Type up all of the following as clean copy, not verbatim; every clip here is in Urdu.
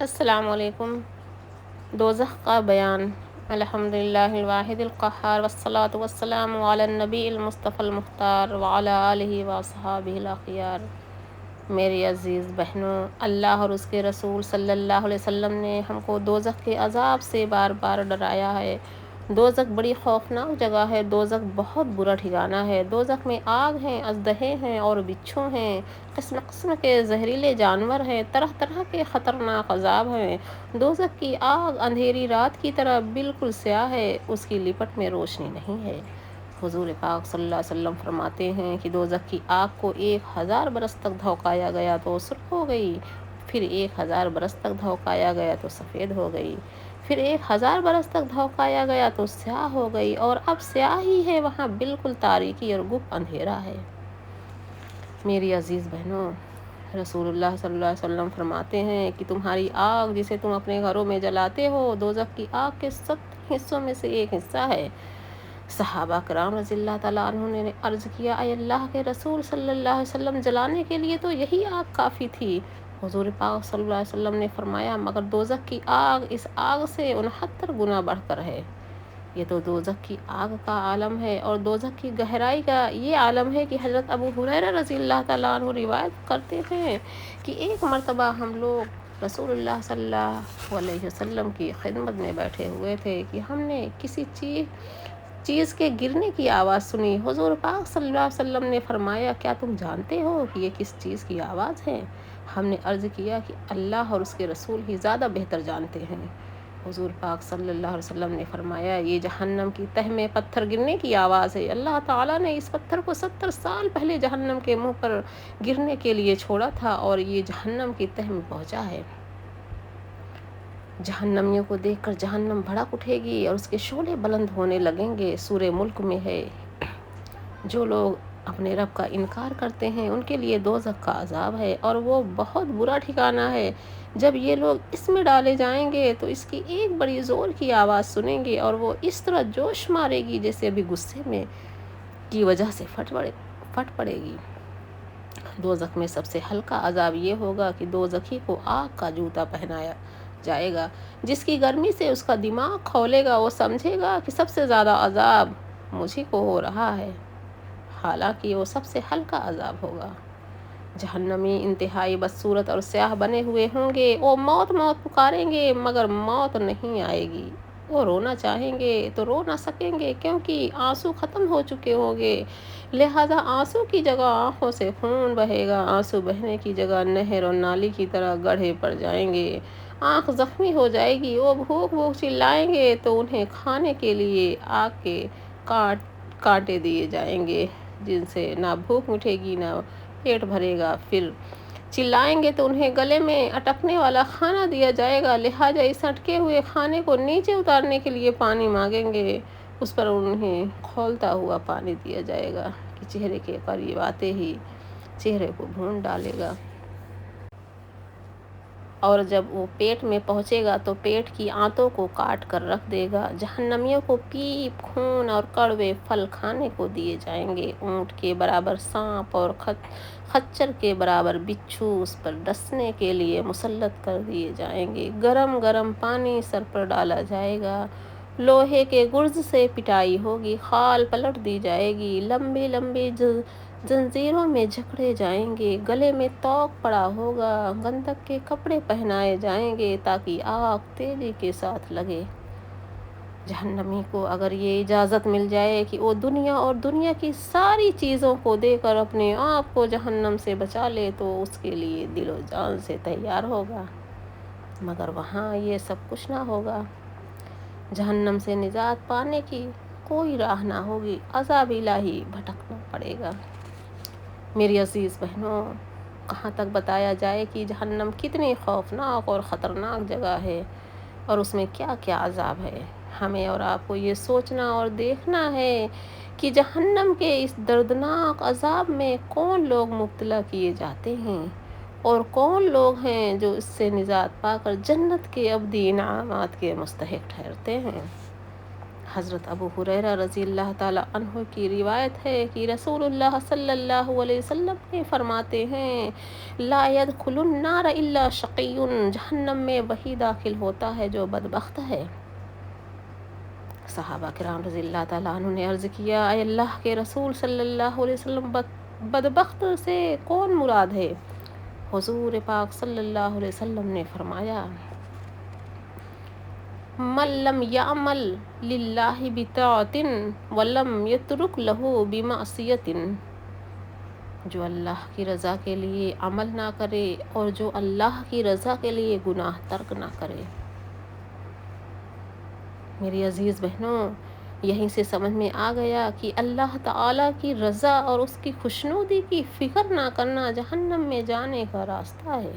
السلام علیکم۔ دوزخ کا بیان۔ الحمدللہ الواحد القہار والصلاة والسلام علی النبی المصطفی المختار وعلی آلہ واصحابہ الاخیار۔ میری عزیز بہنوں، اللہ اور اس کے رسول صلی اللہ علیہ وسلم نے ہم کو دوزخ کے عذاب سے بار بار ڈرایا ہے۔ دوزخ بڑی خوفناک جگہ ہے، دوزخ بہت برا ٹھکانہ ہے۔ دوزخ میں آگ ہیں، اژدہے ہیں اور بچھو ہیں، قسم قسم کے زہریلے جانور ہیں، طرح طرح کے خطرناک عذاب ہیں۔ دوزخ کی آگ اندھیری رات کی طرح بالکل سیاہ ہے، اس کی لپٹ میں روشنی نہیں ہے۔ حضور پاک صلی اللہ علیہ وسلم فرماتے ہیں کہ دوزخ کی آگ کو 1000 برس تک دھوکایا گیا تو سرخ ہو گئی، پھر 1000 برس تک دھوکایا گیا تو سفید ہو گئی، پھر 1000 برس تک دھوکایا گیا تو سیاہ ہو گئی، اور اب سیاہ ہی ہے، وہاں بالکل تاریکی اور گپ اندھیرا ہے۔ میری عزیز بہنوں، رسول اللہ صلی اللہ علیہ وسلم فرماتے ہیں کہ تمہاری آگ جسے تم اپنے گھروں میں جلاتے ہو، دوزخ کی آگ کے 70 حصوں میں سے ایک حصہ ہے۔ صحابہ کرام رضی اللہ تعالیٰ عنہ نے عرض کیا، اے اللہ کے رسول صلی اللہ علیہ وسلم، جلانے کے لیے تو یہی آگ کافی تھی۔ حضور پاک صلی اللہ علیہ وسلم نے فرمایا، مگر دوزخ کی آگ اس آگ سے 69 گنا بڑھ کر ہے۔ یہ تو دوزخ کی آگ کا عالم ہے، اور دوزخ کی گہرائی کا یہ عالم ہے کہ حضرت ابو ہریرہ رضی اللہ تعالیٰ عنہ روایت کرتے ہیں کہ ایک مرتبہ ہم لوگ رسول اللہ صلی اللہ علیہ وسلم کی خدمت میں بیٹھے ہوئے تھے کہ ہم نے کسی چیز کے گرنے کی آواز سنی۔ حضور پاک صلی اللہ علیہ وسلم نے فرمایا، کیا تم جانتے ہو کہ یہ کس چیز کی آواز ہے؟ ہم نے عرض کیا کہ اللہ اور اس کے رسول ہی زیادہ بہتر جانتے ہیں۔ حضور پاک صلی اللہ علیہ وسلم نے فرمایا، یہ جہنم کی تہ میں پتھر گرنے کی آواز ہے۔ اللہ تعالیٰ نے اس پتھر کو 70 سال پہلے جہنم کے منہ پر گرنے کے لیے چھوڑا تھا، اور یہ جہنم کی تہ میں پہنچا ہے۔ جہنمیوں کو دیکھ کر جہنم بھڑک اٹھے گی اور اس کے شعلے بلند ہونے لگیں گے۔ سورہ ملک میں ہے، جو لوگ اپنے رب کا انکار کرتے ہیں ان کے لیے دوزخ کا عذاب ہے، اور وہ بہت برا ٹھکانہ ہے۔ جب یہ لوگ اس میں ڈالے جائیں گے تو اس کی ایک بڑی زور کی آواز سنیں گے، اور وہ اس طرح جوش مارے گی جیسے ابھی غصے میں کی وجہ سے پھٹ پڑے گی۔ دوزخ میں سب سے ہلکا عذاب یہ ہوگا کہ دوزخی کو آگ کا جوتا پہنایا جائے گا، جس کی گرمی سے اس کا دماغ کھولے گا۔ وہ سمجھے گا کہ سب سے زیادہ عذاب مجھی کو ہو رہا ہے، حالانکہ وہ سب سے ہلکا عذاب ہوگا۔ جہنمی انتہائی بدصورت اور سیاہ بنے ہوئے ہوں گے، وہ موت موت پکاریں گے مگر موت نہیں آئے گی۔ وہ رونا چاہیں گے تو رو نہ سکیں گے، کیونکہ آنسو ختم ہو چکے ہوں گے، لہذا آنسو کی جگہ آنکھوں سے خون بہے گا۔ آنسو بہنے کی جگہ نہر اور نالی کی طرح گڑھے پڑ جائیں گے، آنکھ زخمی ہو جائے گی۔ وہ بھوک بھوک چلائیں گے تو انہیں کھانے کے لیے آگ کے کانٹے دیے جائیں گے، جن سے نہ بھوک مٹے گی نہ پیٹ بھرے گا۔ پھر چلائیں گے تو انہیں گلے میں اٹکنے والا کھانا دیا جائے گا، لہٰذا اس اٹکے ہوئے کھانے کو نیچے اتارنے کے لیے پانی مانگیں گے، اس پر انہیں کھولتا ہوا پانی دیا جائے گا کہ چہرے کے قریب آتے ہی چہرے کو بھون ڈالے گا، اور جب وہ پیٹ میں پہنچے گا تو پیٹ کی آنتوں کو کاٹ کر رکھ دے گا۔ جہنمیوں کو پیپ، خون اور کڑوے پھل کھانے کو دیے جائیں گے۔ اونٹ کے برابر سانپ اور خچر کے برابر بچھو اس پر ڈسنے کے لیے مسلط کر دیے جائیں گے۔ گرم گرم پانی سر پر ڈالا جائے گا، لوہے کے گرز سے پٹائی ہوگی، خال پلٹ دی جائے گی، لمبے لمبے زنجیروں میں جکڑے جائیں گے، گلے میں توق پڑا ہوگا، گندھک کے کپڑے پہنائے جائیں گے تاکہ آگ تیزی کے ساتھ لگے۔ جہنمی کو اگر یہ اجازت مل جائے کہ وہ دنیا اور دنیا کی ساری چیزوں کو دے کر اپنے آپ کو جہنم سے بچا لے تو اس کے لیے دل و جان سے تیار ہوگا، مگر وہاں یہ سب کچھ نہ ہوگا۔ جہنم سے نجات پانے کی کوئی راہ نہ ہوگی، عذاب الہی بھٹکنا پڑے گا۔ میری عزیز بہنوں، کہاں تک بتایا جائے کہ جہنم کتنی خوفناک اور خطرناک جگہ ہے، اور اس میں کیا کیا عذاب ہے۔ ہمیں اور آپ کو یہ سوچنا اور دیکھنا ہے کہ جہنم کے اس دردناک عذاب میں کون لوگ مبتلا کیے جاتے ہیں، اور کون لوگ ہیں جو اس سے نجات پا کر جنت کے ابدی انعامات کے مستحق ٹھہرتے ہیں۔ حضرت ابو ہریرہ رضی اللہ تعالیٰ عنہ کی روایت ہے کہ رسول اللہ صلی اللہ علیہ وسلم نے فرماتے ہیں لا يدخل النار الا شقی، جہنم میں وہی داخل ہوتا ہے جو بدبخت ہے۔ صحابہ کرام رضی اللہ تعالیٰ عنہ نے عرض کیا اے اللہ کے رسول صلی اللہ علیہ وسلم، بدبخت سے کون مراد ہے؟ حضور پاک صلی اللہ علیہ وسلم نے فرمایا من لم یعمل للہ بطاعۃ ولم یترک لہ بمعصیۃ، جو اللہ کی رضا کے لیے عمل نہ کرے اور جو اللہ کی رضا کے لیے گناہ ترک نہ کرے۔ میری عزیز بہنوں، یہیں سے سمجھ میں آ گیا کہ اللہ تعالیٰ کی رضا اور اس کی خوشنودی کی فکر نہ کرنا جہنم میں جانے کا راستہ ہے،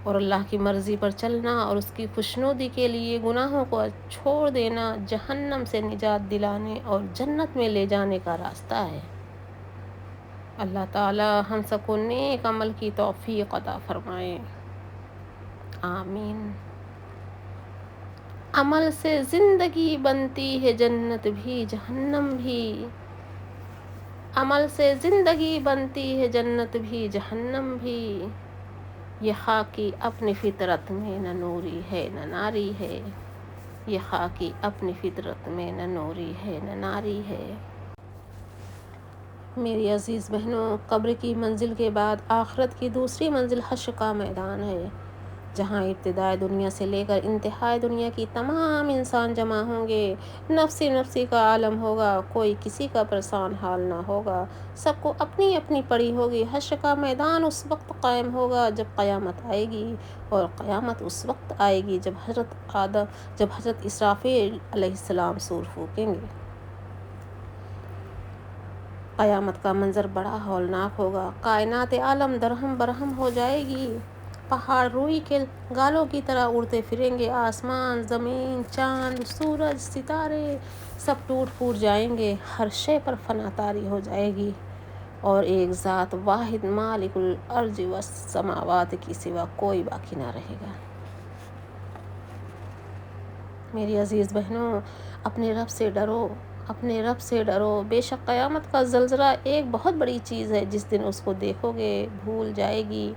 اور اللہ کی مرضی پر چلنا اور اس کی خوشنودی کے لیے گناہوں کو چھوڑ دینا جہنم سے نجات دلانے اور جنت میں لے جانے کا راستہ ہے۔ اللہ تعالی ہم سب کو نیک عمل کی توفیق عطا فرمائے، آمین۔ عمل سے زندگی بنتی ہے جنت بھی جہنم بھی، عمل سے زندگی بنتی ہے جنت بھی جہنم بھی، یہ خاکی اپنی فطرت میں نہ نوری ہے نہ ناری ہے، یہ خاکی اپنی فطرت میں نہ نوری ہے نہ ناری ہے۔ میری عزیز بہنوں، قبر کی منزل کے بعد آخرت کی دوسری منزل حشر کا میدان ہے، جہاں ابتدائے دنیا سے لے کر انتہائی دنیا کی تمام انسان جمع ہوں گے۔ نفسی نفسی کا عالم ہوگا، کوئی کسی کا پریشان حال نہ ہوگا، سب کو اپنی اپنی پڑی ہوگی۔ حشر کا میدان اس وقت قائم ہوگا جب قیامت آئے گی، اور قیامت اس وقت آئے گی جب حضرت اسرافیل علیہ السلام سور پھونکیں گے۔ قیامت کا منظر بڑا ہولناک ہوگا، کائنات عالم درہم برہم ہو جائے گی، پہاڑ روئی کے گالوں کی طرح اڑتے پھریں گے، آسمان، زمین، چاند، سورج، ستارے سب ٹوٹ پھوٹ جائیں گے، ہر شے پر فنا طاری ہو جائے گی، اور ایک ذات واحد مالک الارض والسماوات کی سوا کوئی باقی نہ رہے گا۔ میری عزیز بہنوں، اپنے رب سے ڈرو، اپنے رب سے ڈرو، بے شک قیامت کا زلزلہ ایک بہت بڑی چیز ہے، جس دن اس کو دیکھو گے بھول جائے گی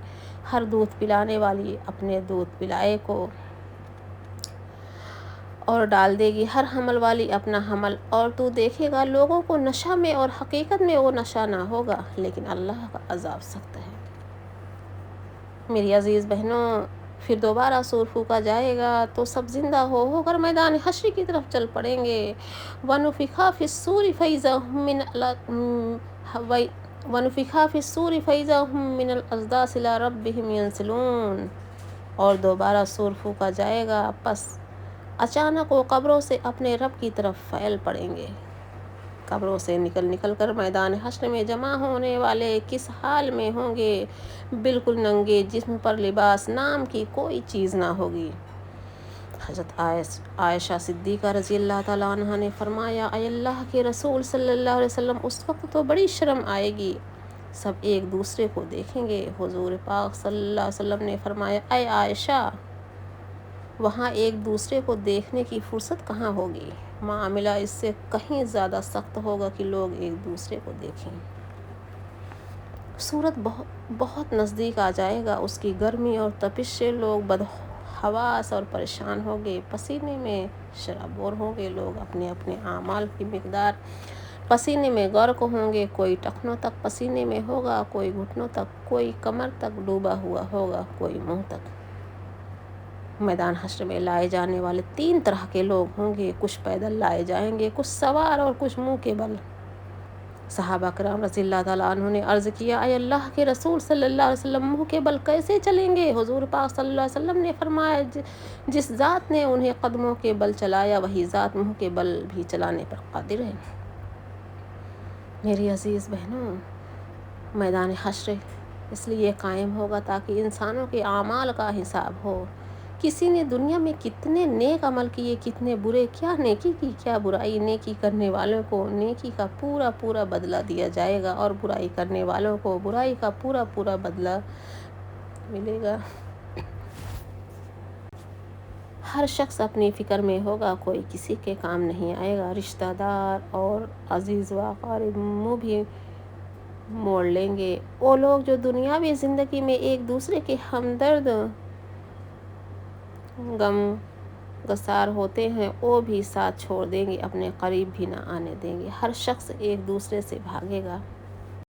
ہر دودھ پلانے والی اپنے دودھ پلائے کو، اور ڈال دے گی ہر حمل والی اپنا حمل، اور تو دیکھے گا لوگوں کو نشہ میں، اور حقیقت میں وہ نشہ نہ ہوگا، لیکن اللہ کا عذاب سخت ہے۔ میری عزیز بہنوں، پھر دوبارہ سور پھونکا جائے گا تو سب زندہ ہو کر میدان حشر کی طرف چل پڑیں گے۔ وَنُفِخَ فِي الصُّورِ فَإِذَا هُم مِّنَ الْأَصْدَاثِ إِلَىٰ رَبِّهِمْ يَنسِلُونَ، اور دوبارہ سور پھونکا جائے گا، پس اچانک وہ قبروں سے اپنے رب کی طرف پھیل پڑیں گے۔ قبروں سے نکل کر میدان حشر میں جمع ہونے والے کس حال میں ہوں گے؟ بالکل ننگے، جسم پر لباس نام کی کوئی چیز نہ ہوگی۔ حضرت عائشہ صدیقہ رضی اللہ تعالیٰ عنہ نے فرمایا اے اللہ کے رسول صلی اللہ علیہ وسلم، اس وقت تو بڑی شرم آئے گی، سب ایک دوسرے کو دیکھیں گے۔ حضور پاک صلی اللہ علیہ وسلم نے فرمایا اے عائشہ، وہاں ایک دوسرے کو دیکھنے کی فرصت کہاں ہوگی، معاملہ اس سے کہیں زیادہ سخت ہوگا کہ لوگ ایک دوسرے کو دیکھیں۔ صورت بہت نزدیک آ جائے گا، اس کی گرمی اور تپش سے لوگ بدحواس اور پریشان ہوں گے، پسینے میں شرابور ہوں گے، لوگ اپنے اپنے اعمال کی مقدار پسینے میں غرق ہوں گے، کوئی ٹخنوں تک پسینے میں ہوگا، کوئی گھٹنوں تک، کوئی کمر تک ڈوبا ہوا ہوگا، کوئی منہ تک۔ میدان حشر میں لائے جانے والے 3 طرح کے لوگ ہوں گے، کچھ پیدل لائے جائیں گے، کچھ سوار، اور کچھ منہ کے بل۔ صحابہ کرام رضی اللہ تعالیٰ عنہ نے عرض کیا اے اللہ کے رسول صلی اللہ علیہ وسلم، منہ کے بل کیسے چلیں گے؟ حضور پاک صلی اللہ علیہ وسلم نے فرمایا جس ذات نے انہیں قدموں کے بل چلایا، وہی ذات منہ کے بل بھی چلانے پر قادر ہے۔ میری عزیز بہنوں، میدان حشر اس لیے قائم ہوگا تاکہ انسانوں کے اعمال کا حساب ہو، کسی نے دنیا میں کتنے نیک عمل کیے، کتنے برے، کیا نیکی کی کیا برائی، نیکی کرنے والوں کو نیکی کا پورا پورا بدلہ دیا جائے گا، اور برائی کرنے والوں کو برائی کا پورا پورا بدلہ ملے گا۔ ہر شخص اپنی فکر میں ہوگا، کوئی کسی کے کام نہیں آئے گا، رشتہ دار اور عزیز و اقارب منہ بھی موڑ لیں گے، وہ لوگ جو دنیاوی زندگی میں ایک دوسرے کے ہمدرد غم گسار ہوتے ہیں وہ بھی ساتھ چھوڑ دیں گے، اپنے قریب بھی نہ آنے دیں گے، ہر شخص ایک دوسرے سے بھاگے گا۔